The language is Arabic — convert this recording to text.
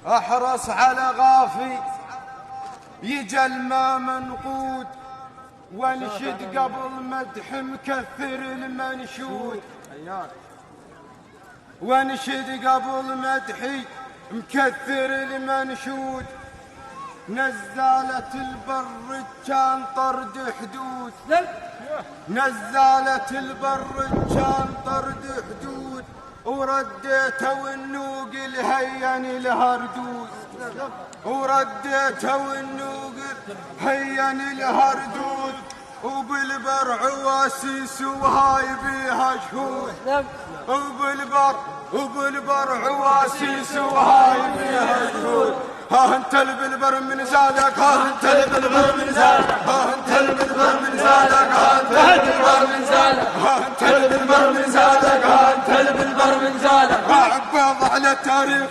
احرص على غافي يجى الماء منقود، وانشد قبل مدح مكثر المنشود، وانشد قبل مدحي مكثر المنشود. نزالة البر كان طرد حدود، نزالة البر كان طرد حدود، ورديته والنوق الهين الهردود، ورديته والنوق الهين الهردود. وبالبر عواسيس وهاي بيها شهود، وبالبر عواسيس وهاي بيها شهود. ها انت بالبر من زادك، ها انت بالبر من زادك، ها انت بالبر من زادك، ها انت بالبر من زادك، ها انت بالبر من زادك، ها انت بالبر من زادك. عباض على التاريخ